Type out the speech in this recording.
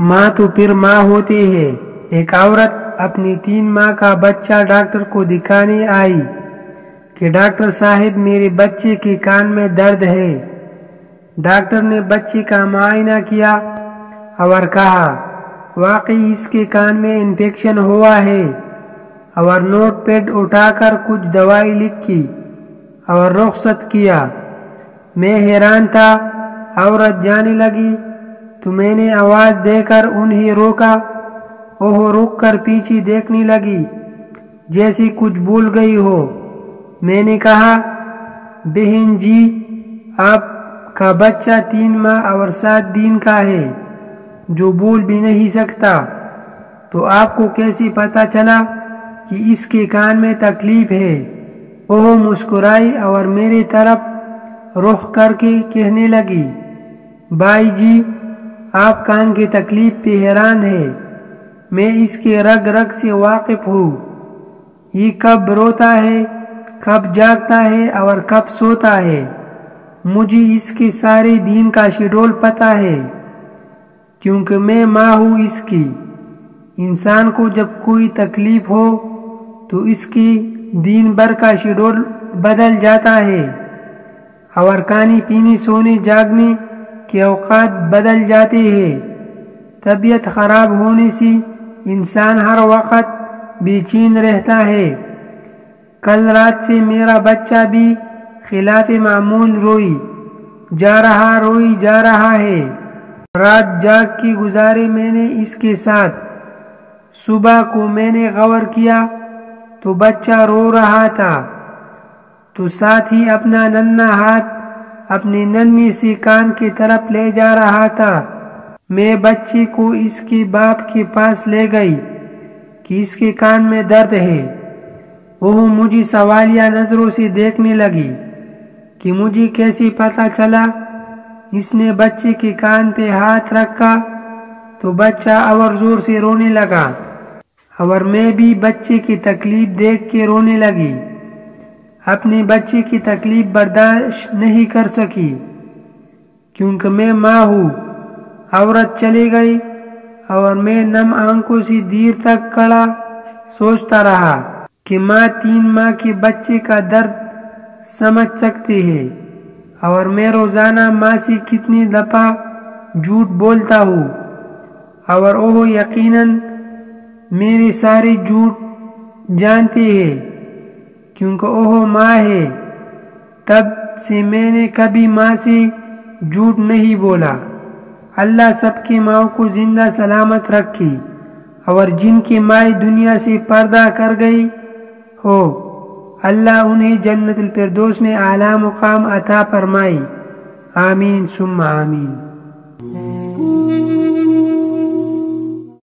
माँ तो फिर माँ होती है। एक औरत अपनी 3 माह का बच्चा डॉक्टर को दिखाने आई कि डॉक्टर साहब मेरे बच्चे के कान में दर्द है। डॉक्टर ने बच्चे का मुआयना किया और कहा वाकई इसके कान में इन्फेक्शन हुआ है, और नोट पैड उठाकर कुछ दवाई लिखी और रुखसत किया। मैं हैरान था। औरत जाने लगी तो मैंने आवाज देकर उन्हें रोका। ओह रुक कर पीछे देखने लगी जैसे कुछ भूल गई हो। मैंने कहा बहन जी, आपका बच्चा 3 माह और 7 दिन का है जो बोल भी नहीं सकता, तो आपको कैसे पता चला कि इसके कान में तकलीफ है? ओह मुस्कुराई और मेरे तरफ रुख करके कहने लगी भाई जी, आप कान की तकलीफ पे हैरान है। मैं इसके रग रग से वाकिफ हूँ। ये कब रोता है, कब जागता है और कब सोता है। मुझे इसके सारे दिन का शेड्यूल पता है, क्योंकि मैं माँ हूँ इसकी। इंसान को जब कोई तकलीफ हो तो इसकी दिन भर का शेड्यूल बदल जाता है, और खाने पीने सोने जागने के औकात बदल जाते हैं। तबीयत खराब होने से इंसान हर वक्त बेचैन रहता है। कल रात से मेरा बच्चा भी खिलाफ मामूल रोई जा रहा है। रात जाग के गुजारे मैंने इसके साथ। सुबह को मैंने गौर किया तो बच्चा रो रहा था, तो साथ ही अपना नन्हा हाथ अपने नन्हे से कान की तरफ ले जा रहा था। मैं बच्चे को इसके बाप के पास ले गई कि इसके कान में दर्द है। वो मुझे सवालिया नजरों से देखने लगी कि मुझे कैसे पता चला। इसने बच्चे के कान पे हाथ रखा तो बच्चा और जोर से रोने लगा, और मैं भी बच्चे की तकलीफ देख के रोने लगी। अपने बच्चे की तकलीफ बर्दाश्त नहीं कर सकी, क्योंकि मैं माँ हूँ। औरत चली गई और मैं नम आंखों से देर तक खड़ा सोचता रहा कि माँ 3 माह के बच्चे का दर्द समझ सकती है, और मैं रोजाना माँ से कितनी दफा झूठ बोलता हूँ, और वो यकीनन मेरे सारे झूठ जानते हैं, क्योंकि वो माँ है। तब से मैंने कभी माँ से झूठ नहीं बोला। अल्लाह सबकी माँ को जिंदा सलामत रखी, और जिनकी माँ दुनिया से पर्दा कर गई हो, अल्लाह उन्हें जन्नतुल फिरदौस में आला मुकाम अता फरमाई। आमीन सुम्मा आमीन।